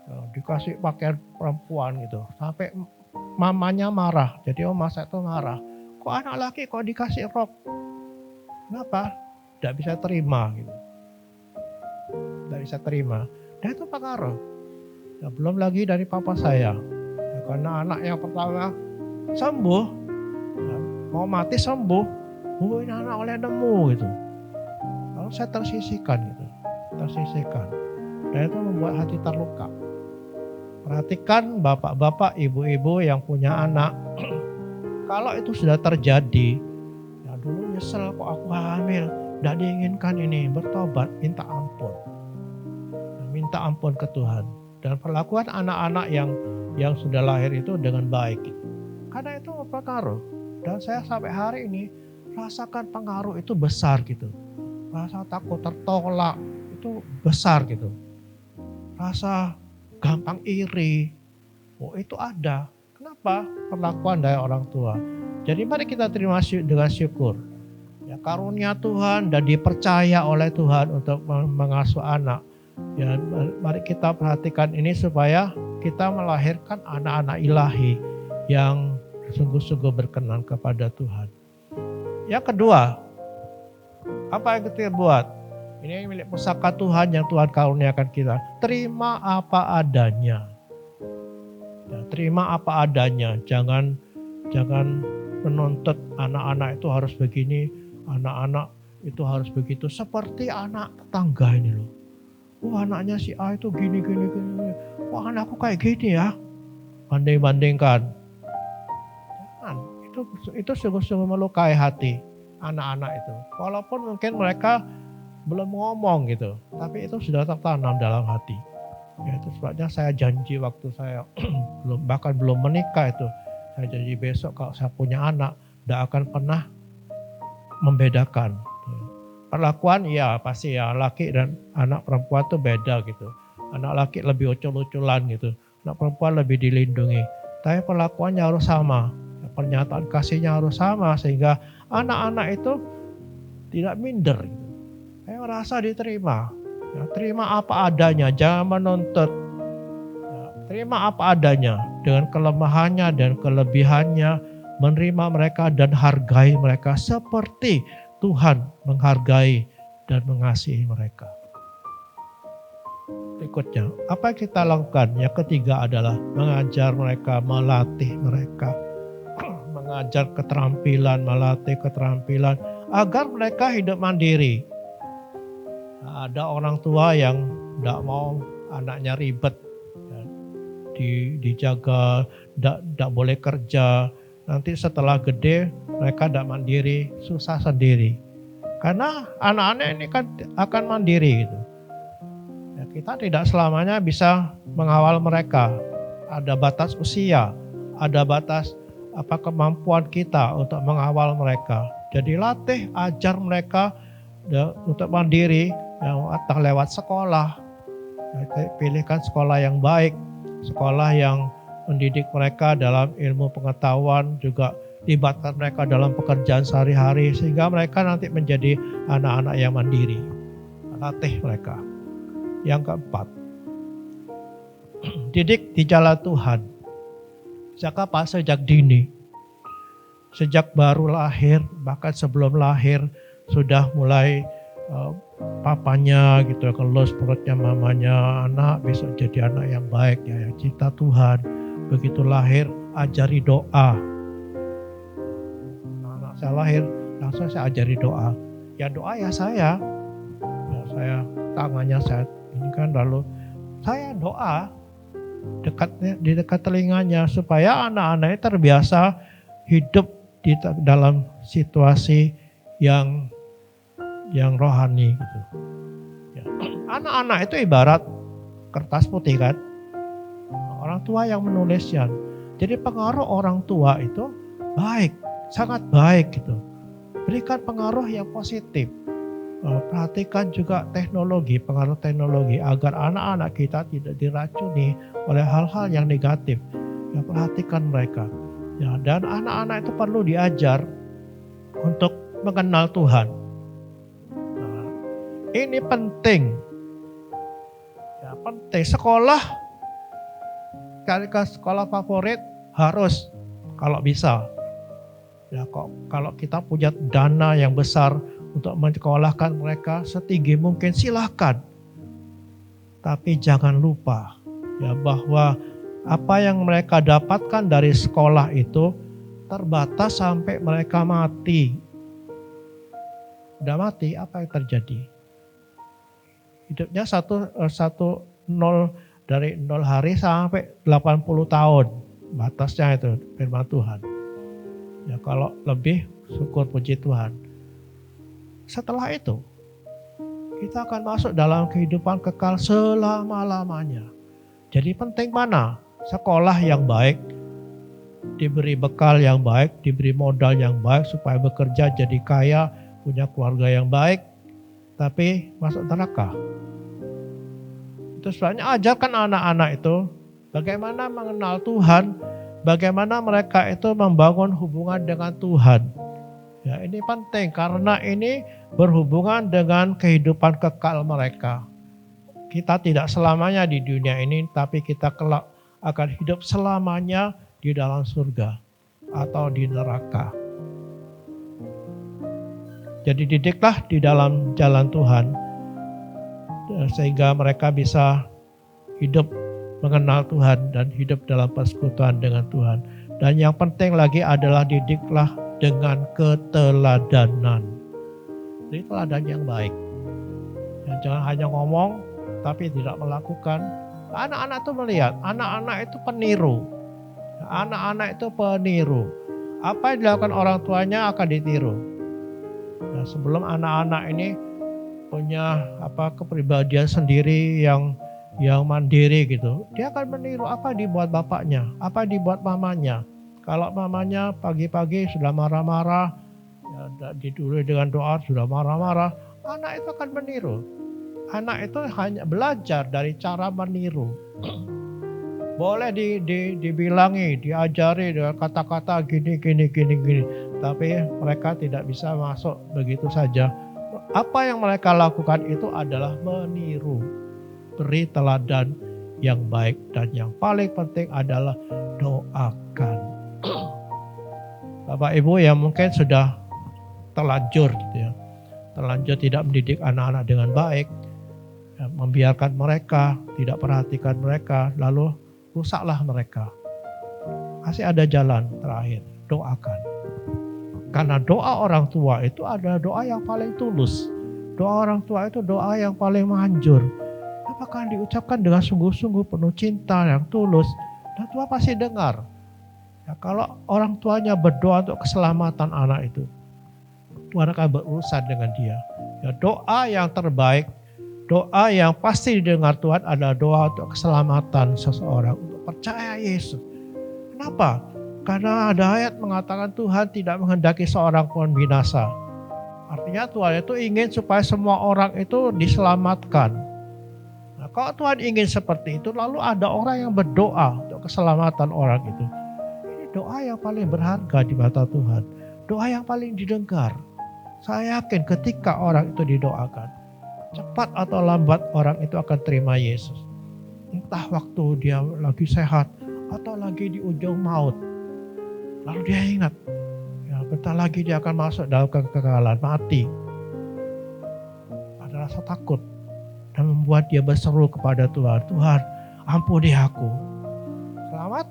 ya, dikasih pakaian perempuan gitu, sampai mamanya marah. Jadi oma saya itu marah. Kok anak laki kok dikasih rok? Kenapa? Tidak bisa terima gitu. Tidak bisa terima. Dan itu pengaruh. Ya, belum lagi dari papa saya. Ya, karena anak yang pertama sembuh, ya, mau mati sembuh, ini anak oleh nemu gitu. Lalu saya tersisihkan gitu. Tersisihkan. Dan itu membuat hati terluka. Perhatikan bapak-bapak, ibu-ibu yang punya anak. Kalau itu sudah terjadi, ya dulu nyesel kok aku hamil, tidak diinginkan ini, bertobat, minta ampun. Minta ampun ke Tuhan. Dan perlakuan anak-anak yang sudah lahir itu dengan baik. Karena itu berpengaruh. Dan saya sampai hari ini rasakan pengaruh itu besar gitu. Rasa takut tertolak itu besar gitu. Rasa gampang iri, oh itu ada. Kenapa? apa? Perlakuan dari orang tua. Jadi mari kita terima dengan syukur. Ya, karunia Tuhan dan dipercaya oleh Tuhan untuk mengasuh anak. Ya, mari kita perhatikan ini supaya kita melahirkan anak-anak ilahi yang sungguh-sungguh berkenan kepada Tuhan. Yang kedua, apa yang kita buat? Ini milik pusaka Tuhan yang Tuhan karuniakan kita. Terima apa adanya. Ya, terima apa adanya. Jangan menuntut anak-anak itu harus begini, anak-anak itu harus begitu. Seperti anak tetangga ini loh. Wah, anaknya si A itu gini. Wah, anakku kayak gini ya. Banding-bandingkan. Itu sungguh-sungguh melukai hati anak-anak itu. Walaupun mungkin mereka belum ngomong gitu, tapi itu sudah tertanam dalam hati. Ya, itu sebabnya saya janji waktu saya bahkan belum menikah itu, saya janji besok kalau saya punya anak, tidak akan pernah membedakan. Perlakuan ya pasti ya, laki dan anak perempuan itu beda gitu. Anak laki lebih ucul-uculan gitu, anak perempuan lebih dilindungi. Tapi perlakuannya harus sama, pernyataan kasihnya harus sama sehingga anak-anak itu tidak minder. Gitu. Saya merasa diterima. Ya, terima apa adanya, jangan menuntut. Ya, terima apa adanya dengan kelemahannya dan kelebihannya, menerima mereka dan hargai mereka seperti Tuhan menghargai dan mengasihi mereka. Berikutnya, apa yang kita lakukan? Yang ketiga adalah mengajar mereka, melatih mereka. Mengajar keterampilan, melatih keterampilan agar mereka hidup mandiri. Ada orang tua yang tidak mau anaknya ribet, ya, dijaga, tidak boleh kerja. Nanti setelah gede mereka tidak mandiri, susah sendiri. Karena anak-anak ini kan akan mandiri gitu. Ya, kita tidak selamanya bisa mengawal mereka. Ada batas usia, ada batas kemampuan kita untuk mengawal mereka. Jadi latih, ajar mereka untuk mandiri, atau lewat sekolah. Pilihkan sekolah yang baik, sekolah yang mendidik mereka dalam ilmu pengetahuan, juga libatkan mereka dalam pekerjaan sehari-hari sehingga mereka nanti menjadi anak-anak yang mandiri. Latih mereka. Yang keempat, didik di jalan Tuhan. Sejak apa? Sejak dini. Sejak baru lahir, bahkan sebelum lahir sudah mulai papanya gitu, kelus perutnya mamanya, anak besok jadi anak yang baik ya, yang cinta Tuhan. Begitu lahir, ajari doa. Anak saya lahir, langsung saya ajari doa. Ya doa ya saya tangannya saya ini kan, lalu saya doa di dekat telinganya supaya anak-anak ini terbiasa hidup di dalam situasi yang rohani gitu. Ya. Anak-anak itu ibarat kertas putih kan, orang tua yang menulisnya. Jadi pengaruh orang tua itu baik, sangat baik gitu. Berikan pengaruh yang positif. Perhatikan juga pengaruh teknologi agar anak-anak kita tidak diracuni oleh hal-hal yang negatif. Ya, perhatikan mereka. Ya, dan anak-anak itu perlu diajar untuk mengenal Tuhan. Nah, ini penting. Ya, penting. Sekolah favorit harus kalau bisa. Ya, kalau kita punya dana yang besar untuk menyekolahkan mereka setinggi mungkin, silahkan. Tapi jangan lupa ya bahwa apa yang mereka dapatkan dari sekolah itu terbatas sampai mereka mati. Udah mati, apa yang terjadi? Hidupnya dari 0 hari sampai 80 tahun. Batasnya itu firman Tuhan. Ya, kalau lebih, syukur puji Tuhan. Setelah itu, kita akan masuk dalam kehidupan kekal selama-lamanya. Jadi penting mana? Sekolah yang baik, diberi bekal yang baik, diberi modal yang baik supaya bekerja jadi kaya, punya keluarga yang baik, tapi masuk neraka. Itu sebabnya ajarkan anak-anak itu bagaimana mengenal Tuhan, bagaimana mereka itu membangun hubungan dengan Tuhan. Ya, ini penting karena ini berhubungan dengan kehidupan kekal mereka. Kita tidak selamanya di dunia ini, tapi kita kelak akan hidup selamanya di dalam surga atau di neraka. Jadi didiklah di dalam jalan Tuhan, sehingga mereka bisa hidup mengenal Tuhan dan hidup dalam persekutuan dengan Tuhan. Dan yang penting lagi adalah didiklah dengan keteladanan. Jadi teladan yang baik. Jangan hanya ngomong tapi tidak melakukan. Anak-anak itu melihat, anak-anak itu peniru. Anak-anak itu peniru. Apa yang dilakukan orang tuanya akan ditiru. Nah, sebelum anak-anak ini punya kepribadian sendiri yang mandiri gitu, dia akan meniru apa yang dibuat bapaknya, apa yang dibuat mamanya. Kalau mamanya pagi-pagi sudah marah-marah, ya, didului dengan doa sudah marah-marah, anak itu akan meniru. Anak itu hanya belajar dari cara meniru. Boleh dibilangi, diajari dengan kata-kata gini, tapi mereka tidak bisa masuk begitu saja. Apa yang mereka lakukan itu adalah meniru, beri teladan yang baik, dan yang paling penting adalah doakan. Bapak Ibu yang mungkin sudah terlanjur gitu ya, terlanjur tidak mendidik anak-anak dengan baik, ya, membiarkan mereka, tidak perhatikan mereka, lalu rusaklah mereka. Masih ada jalan terakhir, doakan. Karena doa orang tua itu adalah doa yang paling tulus. Doa orang tua itu doa yang paling manjur. Apakah diucapkan dengan sungguh-sungguh penuh cinta yang tulus, dan Tuhan pasti dengar. Ya, kalau orang tuanya berdoa untuk keselamatan anak itu, Tuhan akan berurusan dengan dia. Ya, doa yang terbaik, doa yang pasti didengar Tuhan adalah doa untuk keselamatan seseorang, untuk percaya Yesus. Kenapa? Karena ada ayat mengatakan Tuhan tidak menghendaki seorang pun binasa. Artinya Tuhan itu ingin supaya semua orang itu diselamatkan. Nah, kalau Tuhan ingin seperti itu, lalu ada orang yang berdoa untuk keselamatan orang itu. Ini doa yang paling berharga di mata Tuhan. Doa yang paling didengar. Saya yakin ketika orang itu didoakan, cepat atau lambat orang itu akan terima Yesus. Entah waktu dia lagi sehat atau lagi di ujung maut. Lalu dia ingat, ya bentar lagi dia akan masuk dalam kekekalan, mati. Ada rasa takut dan membuat dia berseru kepada Tuhan, Tuhan ampuni aku. Selamat.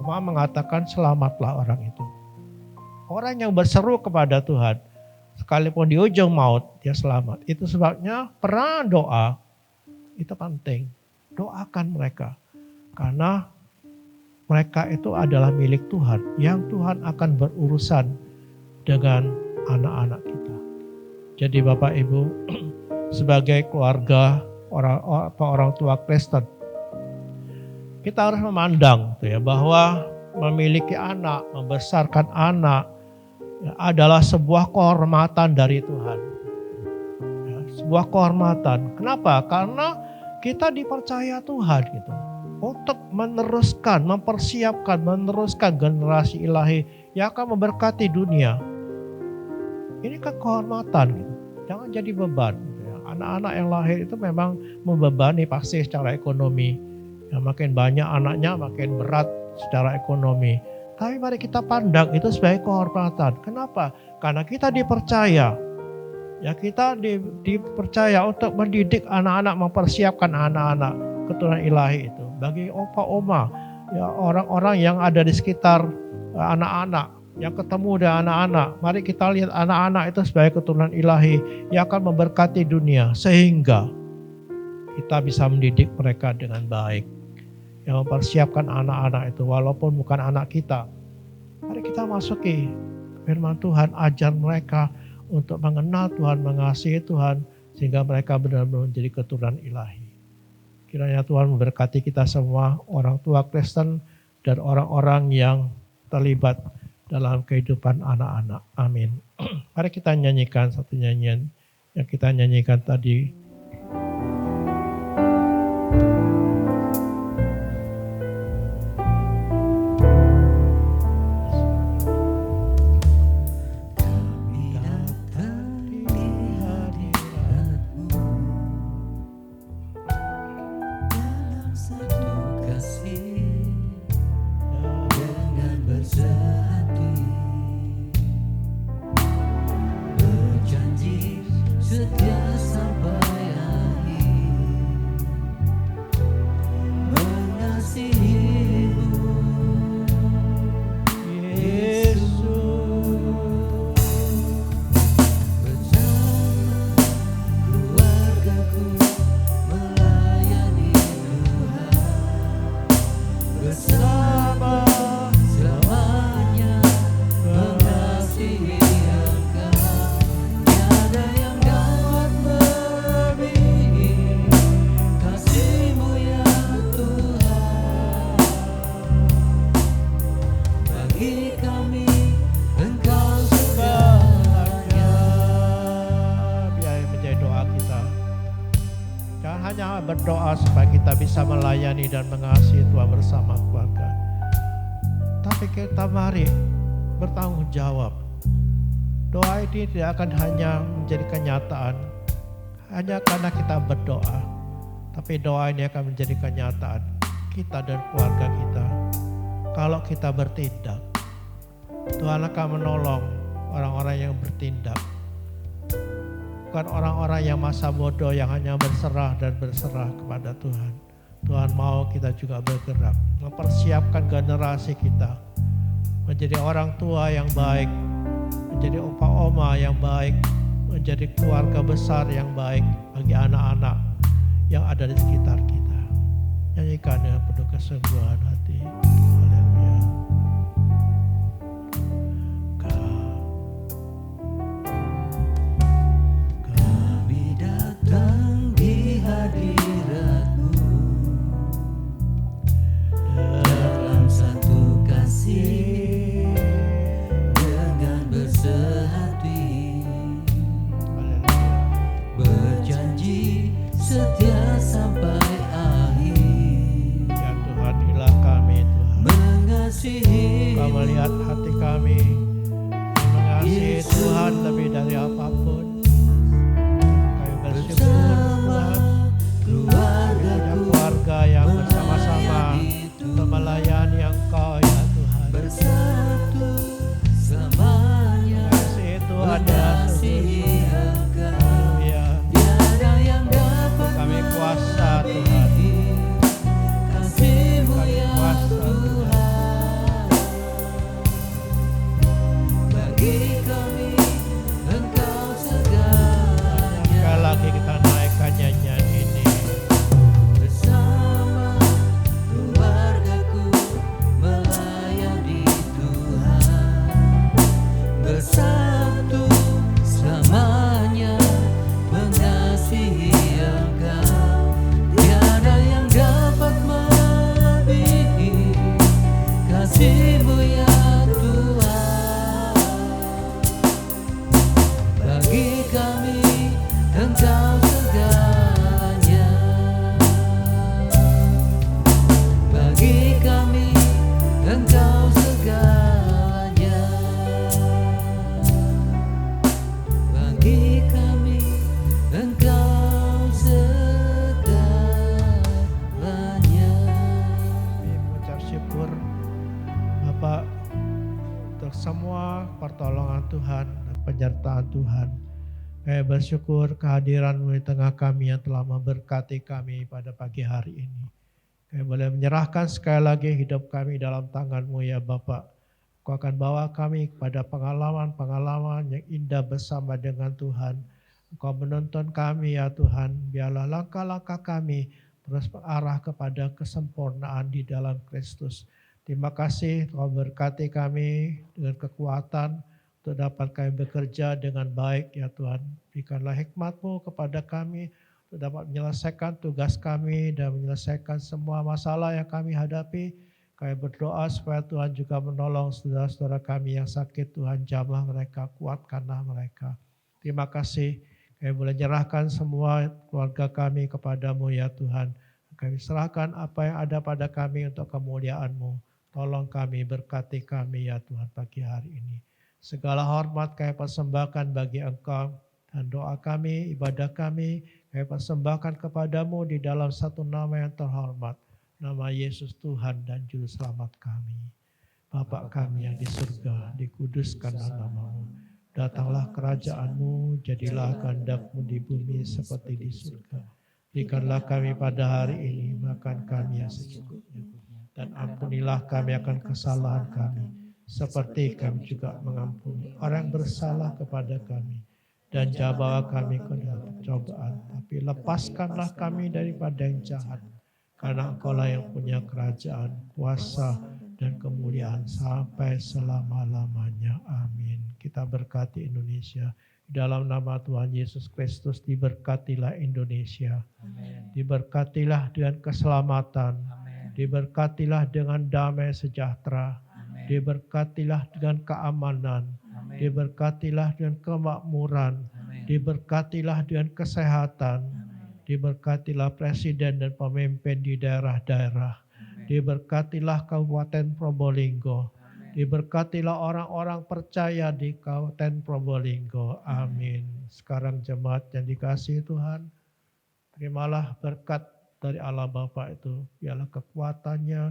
Oma mengatakan selamatlah orang itu. Orang yang berseru kepada Tuhan, sekalipun di ujung maut, dia selamat. Itu sebabnya peran doa itu penting. Doakan mereka. Karena mereka itu adalah milik Tuhan, yang Tuhan akan berurusan dengan anak-anak kita. Jadi Bapak Ibu, sebagai keluarga orang tua Kristen, kita harus memandang ya, bahwa memiliki anak, membesarkan anak ya, adalah sebuah kehormatan dari Tuhan. Ya, sebuah kehormatan. Kenapa? Karena kita dipercaya Tuhan gitu. Untuk meneruskan, mempersiapkan, meneruskan generasi ilahi yang akan memberkati dunia. Ini kan kehormatan gitu. Jangan jadi beban. Gitu ya. Anak-anak yang lahir itu memang membebani pasti secara ekonomi. Ya, makin banyak anaknya makin berat secara ekonomi. Tapi mari kita pandang itu sebagai kehormatan. Kenapa? Karena kita dipercaya. Ya, kita dipercaya untuk mendidik anak-anak, mempersiapkan anak-anak keturunan ilahi itu. Bagi opa oma, ya orang-orang yang ada di sekitar anak-anak, yang ketemu dengan anak-anak, mari kita lihat anak-anak itu sebagai keturunan ilahi yang akan memberkati dunia, sehingga kita bisa mendidik mereka dengan baik, yang mempersiapkan anak-anak itu walaupun bukan anak kita. Mari kita masuki firman Tuhan, ajar mereka untuk mengenal Tuhan, mengasihi Tuhan, sehingga mereka benar-benar menjadi keturunan ilahi. Kiranya Tuhan memberkati kita semua, orang tua Kristen dan orang-orang yang terlibat dalam kehidupan anak-anak. Amin. Mari kita nyanyikan satu nyanyian yang kita nyanyikan tadi. setia sampai akhir, mengasihimu Yesus. Bersama keluargaku melayani Tuhan, bersama selamanya mengasihi Engkau. Tiada yang dapat melebihi kasih-Mu ya Tuhan. Bagi kami Engkau segalanya. Biar menjadi doa kita. Jangan hanya berdoa supaya kita bisa melayani dan mengasihi Tuhan bersama keluarga. Tapi kita mari bertanggung jawab. Doa ini tidak akan hanya menjadi kenyataan hanya karena kita berdoa. Tapi doa ini akan menjadi kenyataan kita dan keluarga kita kalau kita bertindak. Tuhan akan menolong orang-orang yang bertindak. Bukan orang-orang yang masa bodoh yang hanya berserah dan berserah kepada Tuhan. Tuhan mau kita juga bergerak, mempersiapkan generasi kita menjadi orang tua yang baik, menjadi opa-oma yang baik, menjadi keluarga besar yang baik bagi anak-anak yang ada di sekitar kita. Nyanyikan dengan penuh kesungguhan hati. Haleluya. Kami datang di hadirat-Mu dalam satu kasih dengan bersehati, berjanji setia sampai akhir, Ya Tuhan, inilah kami Tuhan. mengasihi Kau melihat hati kami, mengasihi Tuhan lebih dari apapun. Kami bersyukur Tuhan, keluarga punya keluarga yang bersama-sama untuk melayani Engkau ya Tuhan. bersatu selamanya Kasih Tuhan ya mengasihi Engkau. Haleluya. Tiada yang dapat Kami kuasa Tuhan, kasih-Mu kami ya kuasa Tuhan. bagi kami Engkau segalanya. Sekali lagi kita naikkan nyanyian ini. Bersama keluargaku melayani Tuhan, bersatu selamanya mengasihi Engkau. Tiada yang dapat melebihi kasih-Mu ya Tuhan. Bagi kami Engkau segalanya. Bagi kami Engkau segalanya. Bagi kami Engkau segalanya. Kami mengucap syukur Bapak untuk semua pertolongan Tuhan dan penyertaan Tuhan. Kami bersyukur kehadiran-Mu di tengah kami yang telah memberkati kami pada pagi hari ini. Kami boleh menyerahkan sekali lagi hidup kami dalam tangan-Mu ya Bapak. Kau akan bawa kami kepada pengalaman-pengalaman yang indah bersama dengan Tuhan. Engkau menuntun kami ya Tuhan. Biarlah langkah-langkah kami terus mengarah kepada kesempurnaan di dalam Kristus. Terima kasih Kau berkati kami dengan kekuatan untuk dapat kami bekerja dengan baik ya Tuhan. Berikanlah hikmat-Mu kepada kami untuk dapat menyelesaikan tugas kami dan menyelesaikan semua masalah yang kami hadapi. Kami berdoa supaya Tuhan juga menolong saudara-saudara kami yang sakit. Tuhan jamah mereka, kuatkanlah mereka. Terima kasih. Kami boleh nyerahkan semua keluarga kami kepadamu ya Tuhan. Kami serahkan apa yang ada pada kami untuk kemuliaan-Mu. Tolong kami, berkati kami ya Tuhan pagi hari ini. Segala hormat kami persembahkan bagi Engkau. Dan doa kami, ibadah kami persembahkan kepadamu di dalam satu nama yang terhormat. Nama Yesus Tuhan dan Juru Selamat kami. Bapa kami yang di surga, dikuduskanlah nama-Mu. Datanglah kerajaan-Mu, jadilah kehendak-Mu di bumi seperti di surga. Berikanlah kami pada hari ini makan kami yang secukupnya. Dan ampunilah kami akan kesalahan kami, seperti kami juga mengampuni orang yang bersalah kepada kami. Dan jangan bawa kami ke dalam percobaan, tapi lepaskanlah kami daripada yang jahat. Karena Engkau-Lah yang punya kerajaan, kuasa, dan kemuliaan sampai selama-lamanya. Amin. Kita berkati Indonesia. Dalam nama Tuhan Yesus Kristus, diberkatilah Indonesia. Amin. Diberkatilah dengan keselamatan. Amin. Diberkatilah dengan damai sejahtera. Amin. Diberkatilah dengan keamanan. Amin. Diberkatilah dengan kemakmuran. Amin. Diberkatilah dengan kesehatan. Amin. Diberkatilah presiden dan pemimpin di daerah-daerah. Amin. Diberkatilah Kabupaten Probolinggo. Amin. Diberkatilah orang-orang percaya di Kabupaten Probolinggo. Amin. Sekarang jemaat yang dikasihi Tuhan, terimalah berkat dari Allah Bapa itu. Biarlah kekuatannya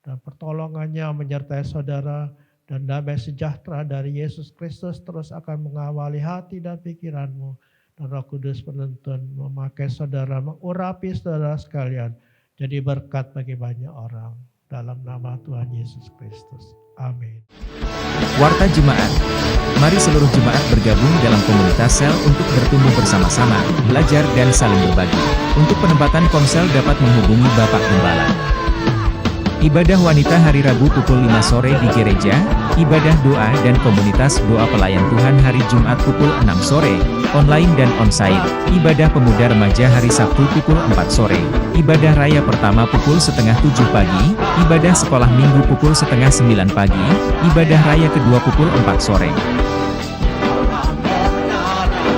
dan pertolongannya menyertai saudara, dan damai sejahtera dari Yesus Kristus terus akan mengawali hati dan pikiranmu. Dan Roh Kudus penuntun memakai saudara, mengurapi saudara sekalian, jadi berkat bagi banyak orang. Dalam nama Tuhan Yesus Kristus. Amin. Warta Jemaat. Mari seluruh jemaat bergabung dalam komunitas sel untuk bertumbuh bersama-sama, belajar dan saling berbagi. Untuk penempatan ponsel dapat menghubungi Bapak Gembala. Ibadah wanita hari Rabu pukul 5 sore di gereja, ibadah doa dan komunitas doa pelayan Tuhan hari Jumat pukul 6 sore, online dan onsite. Ibadah pemuda remaja hari Sabtu pukul 4 sore, ibadah raya pertama pukul setengah 7 pagi, ibadah sekolah minggu pukul setengah 9 pagi, ibadah raya kedua pukul 4 sore.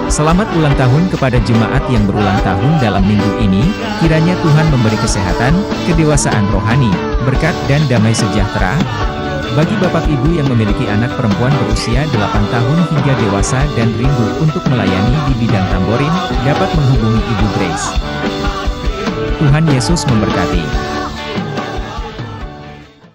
Selamat ulang tahun kepada jemaat yang berulang tahun dalam minggu ini, kiranya Tuhan memberi kesehatan, kedewasaan rohani, berkat dan damai sejahtera. Bagi Bapak Ibu yang memiliki anak perempuan berusia 8 tahun hingga dewasa dan rindu untuk melayani di bidang tamborin, dapat menghubungi Ibu Grace. Tuhan Yesus memberkati.